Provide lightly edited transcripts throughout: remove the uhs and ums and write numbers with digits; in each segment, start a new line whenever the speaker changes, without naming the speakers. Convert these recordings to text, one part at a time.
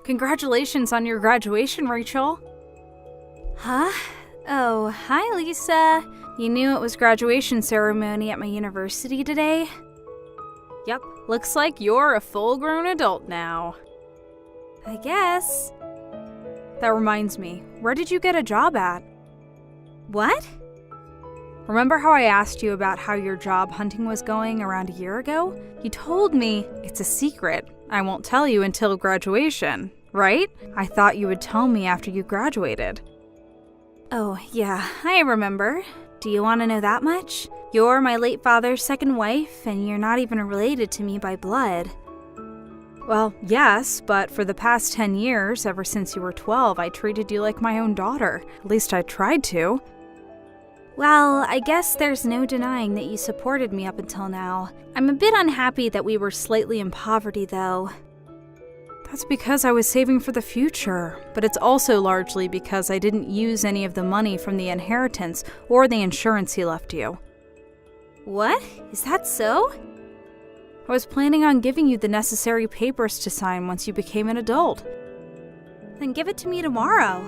Congratulations on your graduation, Rachel. Huh? Oh, hi, Lisa. You knew it was graduation ceremony at my university today? Yep, looks like you're a full-grown adult now. I guess. That reminds me, where did you get a job at? What? Remember how I asked you about how your job hunting was going around a year ago? You told me it's a secret. I won't tell you until graduation, right? I thought you would tell me after you graduated. Oh, yeah, I remember. Do you want to know that much? You're my late father's second wife, and you're not even related to me by blood. Well, yes, but for the past 10 years, ever since you were 12, I treated you like my own daughter. At least I tried to. Well, I guess there's no denying that you supported me up until now. I'm a bit unhappy that we were slightly in poverty, though. That's because I was saving for the future, but it's also largely because I didn't use any of the money from the inheritance or the insurance he left you. What? Is that so? I was planning on giving you the necessary papers to sign once you became an adult. Then give it to me tomorrow.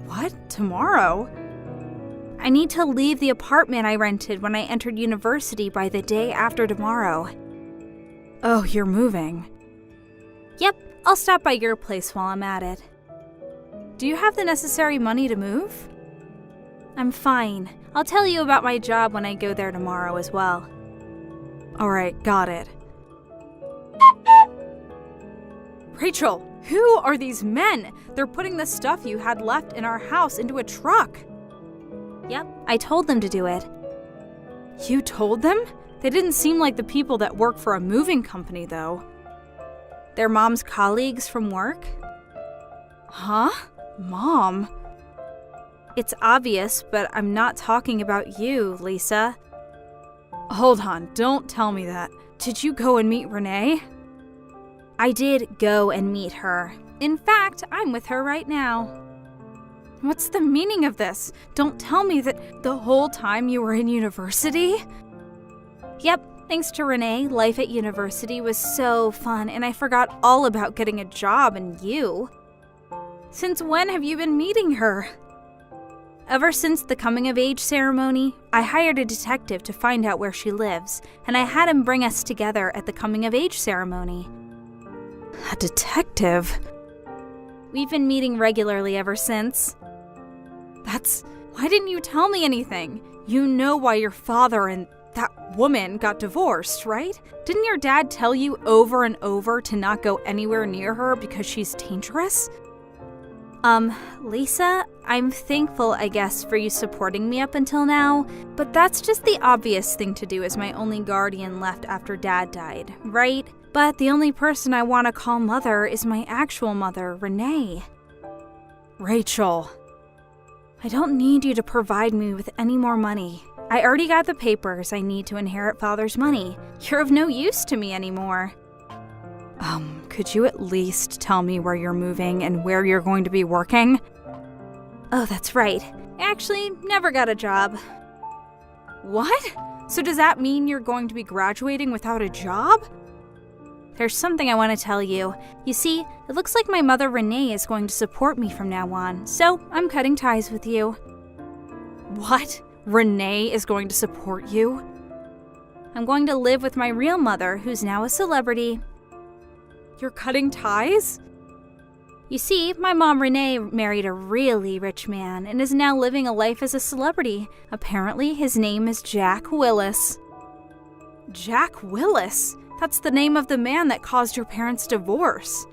What? Tomorrow? I need to leave the apartment I rented when I entered university by the day after tomorrow. Oh, you're moving. Yep, I'll stop by your place while I'm at it. Do you have the necessary money to move? I'm fine. I'll tell you about my job when I go there tomorrow as well. Alright, got it. Rachel, who are these men? They're putting the stuff you had left in our house into a truck. Yep, I told them to do it. You told them? They didn't seem like the people that work for a moving company, though. They're Mom's colleagues from work? Huh? Mom? It's obvious, but I'm not talking about you, Lisa. Hold on, don't tell me that. Did you go and meet Renee? I did go and meet her. In fact, I'm with her right now. What's the meaning of this? Don't tell me that the whole time you were in university? Yep, thanks to Renee, life at university was so fun, and I forgot all about getting a job and you. Since when have you been meeting her? Ever since the coming-of-age ceremony, I hired a detective to find out where she lives, and I had him bring us together at the coming-of-age ceremony. A detective? We've been meeting regularly ever since. Why didn't you tell me anything? You know why your father and that woman got divorced, right? Didn't your dad tell you over and over to not go anywhere near her because she's dangerous? Lisa, I'm thankful, I guess, for you supporting me up until now, but that's just the obvious thing to do as my only guardian left after Dad died, right? But the only person I want to call mother is my actual mother, Renee. Rachel. I don't need you to provide me with any more money. I already got the papers I need to inherit Father's money. You're of no use to me anymore. Could you at least tell me where you're moving and where you're going to be working? Oh, that's right. I actually never got a job. What? So does that mean you're going to be graduating without a job? There's something I want to tell you. You see, it looks like my mother Renee is going to support me from now on, so I'm cutting ties with you. What? Renee is going to support you? I'm going to live with my real mother, who's now a celebrity. You're cutting ties? You see, my mom Renee married a really rich man and is now living a life as a celebrity. Apparently, his name is Jack Willis. Jack Willis? That's the name of the man that caused your parents' divorce.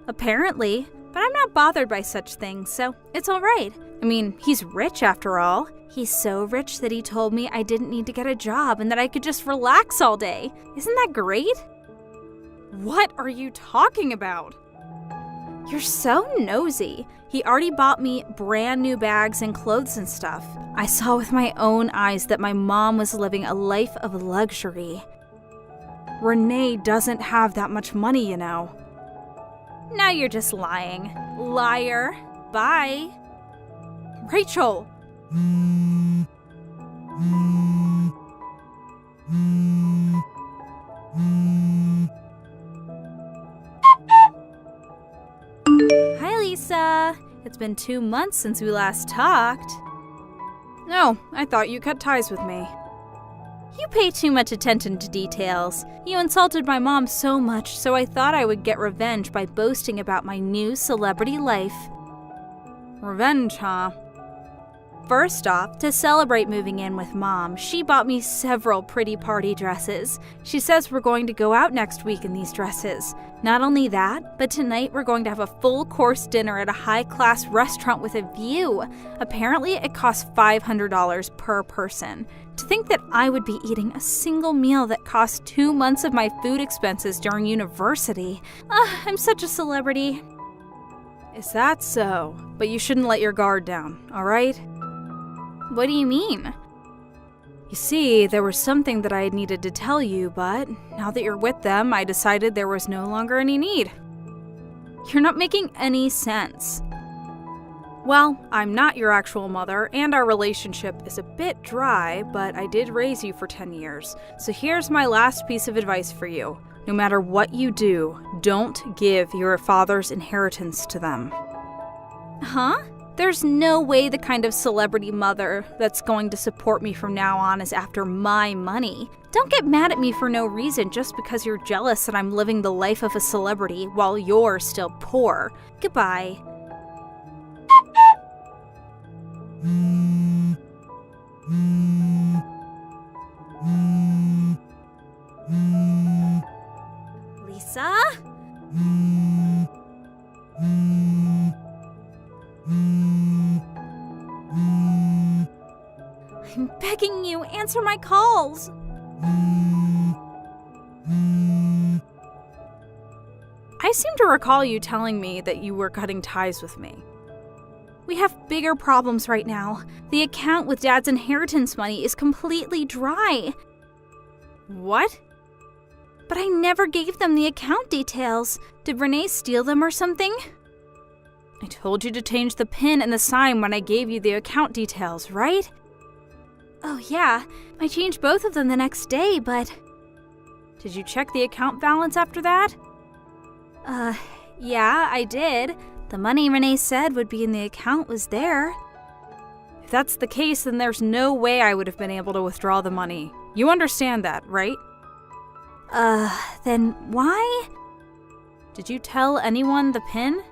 Apparently, but I'm not bothered by such things, so it's all right. I mean, he's rich after all. He's so rich that he told me I didn't need to get a job and that I could just relax all day. Isn't that great? What are you talking about? You're so nosy. He already bought me brand new bags and clothes and stuff. I saw with my own eyes that my mom was living a life of luxury. Renee doesn't have that much money, you know. Now you're just lying. Liar. Bye. Rachel! Hi, Lisa. It's been 2 months since we last talked.
No, I thought you cut ties with me.
You pay too much attention to details. You insulted my mom so much, so I thought I would get revenge by boasting about my new celebrity life.
Revenge, huh?
First off, to celebrate moving in with Mom, she bought me several pretty party dresses. She says we're going to go out next week in these dresses. Not only that, but tonight we're going to have a full-course dinner at a high-class restaurant with a view. Apparently, it costs $500 per person. To think that I would be eating a single meal that cost 2 months of my food expenses during university. I'm such a celebrity.
Is that so? But you shouldn't let your guard down, all right?
What do you mean?
You see, there was something that I had needed to tell you, but now that you're with them, I decided there was no longer any need.
You're not making any sense.
Well, I'm not your actual mother, and our relationship is a bit dry, but I did raise you for 10 years. So here's my last piece of advice for you. No matter what you do, don't give your father's inheritance to them.
Huh? There's no way the kind of celebrity mother that's going to support me from now on is after my money. Don't get mad at me for no reason just because you're jealous that I'm living the life of a celebrity while you're still poor. Goodbye. Lisa? I'm begging you, answer my calls.
I seem to recall you telling me that you were cutting ties with me.
We have bigger problems right now. The account with Dad's inheritance money is completely dry.
What?
But I never gave them the account details. Did Renee steal them or something?
I told you to change the PIN and the sign when I gave you the account details, right?
Oh yeah, I changed both of them the next day, but...
Did you check the account balance after that?
Yeah, I did. The money Renee said would be in the account was there.
If that's the case, then there's no way I would have been able to withdraw the money. You understand that, right?
Then why?
Did you tell anyone the PIN?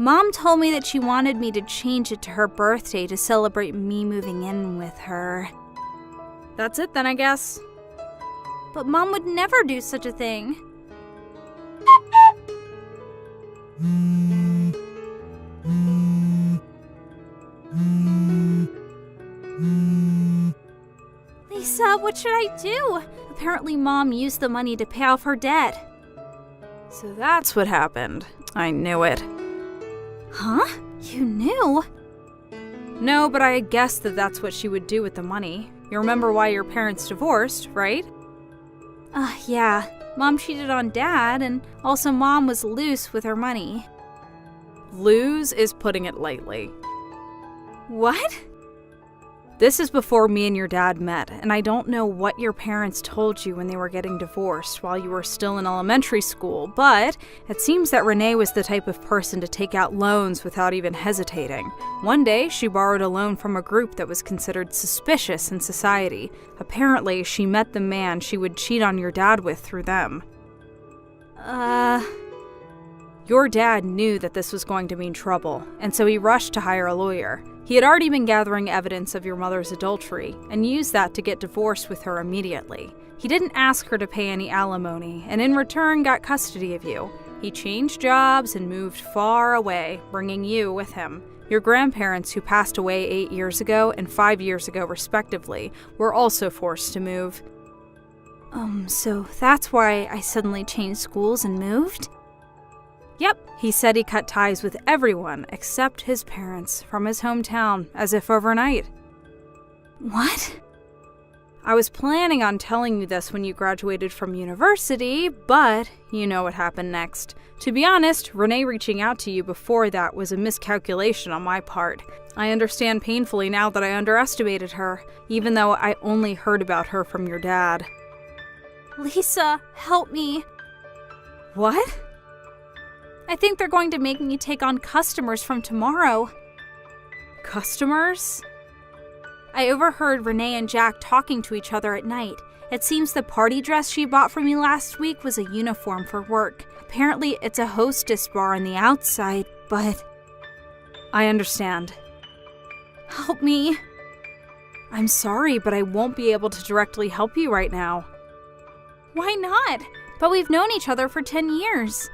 Mom told me that she wanted me to change it to her birthday to celebrate me moving in with her.
That's it then, I guess.
But Mom would never do such a thing. Lisa, what should I do? Apparently Mom used the money to pay off her debt.
So that's what happened. I knew it.
Huh? You knew?
No, but I guessed that that's what she would do with the money. You remember why your parents divorced, right?
Yeah. Mom cheated on Dad, and also Mom was loose with her money.
Lose is putting it lightly.
What?
This is before me and your dad met, and I don't know what your parents told you when they were getting divorced while you were still in elementary school, but it seems that Renee was the type of person to take out loans without even hesitating. One day, she borrowed a loan from a group that was considered suspicious in society. Apparently, she met the man she would cheat on your dad with through them. Your dad knew that this was going to mean trouble, and so he rushed to hire a lawyer. He had already been gathering evidence of your mother's adultery, and used that to get divorced with her immediately. He didn't ask her to pay any alimony, and in return got custody of you. He changed jobs and moved far away, bringing you with him. Your grandparents, who passed away 8 years ago and 5 years ago respectively, were also forced to move.
So that's why I suddenly changed schools and moved?
Yep, he said he cut ties with everyone except his parents from his hometown, as if overnight.
What?
I was planning on telling you this when you graduated from university, but you know what happened next. To be honest, Renee reaching out to you before that was a miscalculation on my part. I understand painfully now that I underestimated her, even though I only heard about her from your dad.
Lisa, help me.
What?
I think they're going to make me take on customers from tomorrow.
Customers?
I overheard Renee and Jack talking to each other at night. It seems the party dress she bought for me last week was a uniform for work. Apparently, it's a hostess bar on the outside, but...
I understand.
Help me.
I'm sorry, but I won't be able to directly help you right now.
Why not? But we've known each other for 10 years.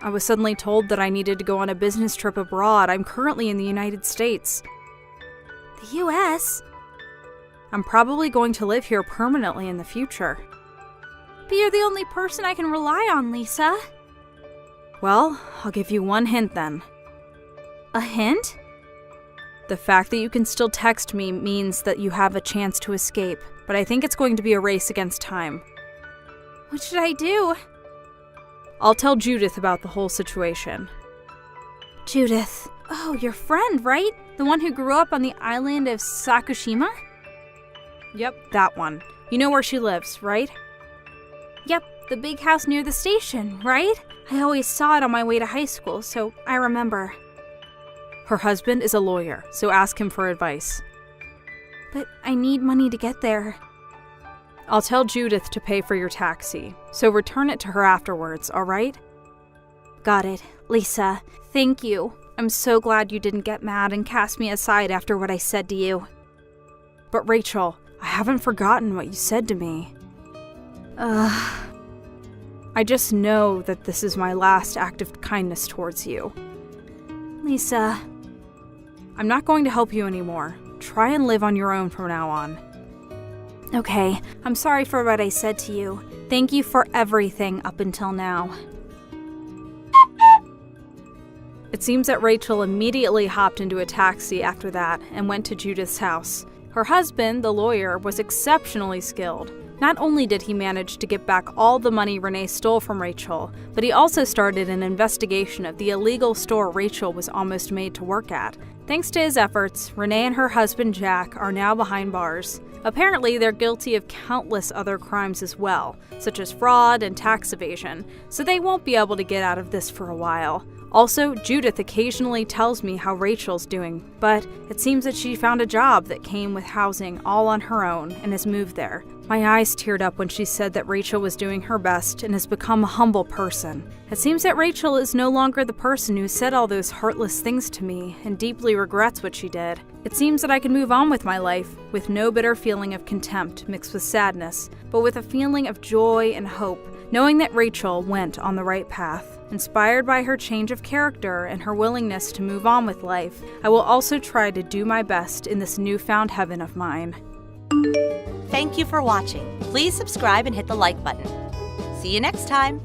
I was suddenly told that I needed to go on a business trip abroad. I'm currently in the United States.
The U.S.?
I'm probably going to live here permanently in the future.
But you're the only person I can rely on, Lisa.
Well, I'll give you one hint then.
A hint?
The fact that you can still text me means that you have a chance to escape, but I think it's going to be a race against time.
What should I do?
I'll tell Judith about the whole situation.
Judith. Oh, your friend, right? The one who grew up on the island of Sakushima?
Yep, that one. You know where she lives, right?
Yep, the big house near the station, right? I always saw it on my way to high school, so I remember.
Her husband is a lawyer, so ask him for advice.
But I need money to get there.
I'll tell Judith to pay for your taxi, so return it to her afterwards, all right?
Got it. Lisa, thank you. I'm so glad you didn't get mad and cast me aside after what I said to you.
But Rachel, I haven't forgotten what you said to me. I just know that this is my last act of kindness towards you.
Lisa.
I'm not going to help you anymore. Try and live on your own from now on.
Okay, I'm sorry for what I said to you. Thank you for everything up until now.
It seems that Rachel immediately hopped into a taxi after that and went to Judith's house. Her husband, the lawyer, was exceptionally skilled. Not only did he manage to get back all the money Renee stole from Rachel, but he also started an investigation of the illegal store Rachel was almost made to work at. Thanks to his efforts, Renee and her husband Jack are now behind bars. Apparently, they're guilty of countless other crimes as well, such as fraud and tax evasion, so they won't be able to get out of this for a while. Also, Judith occasionally tells me how Rachel's doing, but it seems that she found a job that came with housing all on her own and has moved there. My eyes teared up when she said that Rachel was doing her best and has become a humble person. It seems that Rachel is no longer the person who said all those heartless things to me and deeply regrets what she did. It seems that I can move on with my life with no bitter feeling of contempt mixed with sadness, but with a feeling of joy and hope, knowing that Rachel went on the right path. Inspired by her change of character and her willingness to move on with life, I will also try to do my best in this newfound heaven of mine.
Thank you for watching. Please subscribe and hit the like button. See you next time.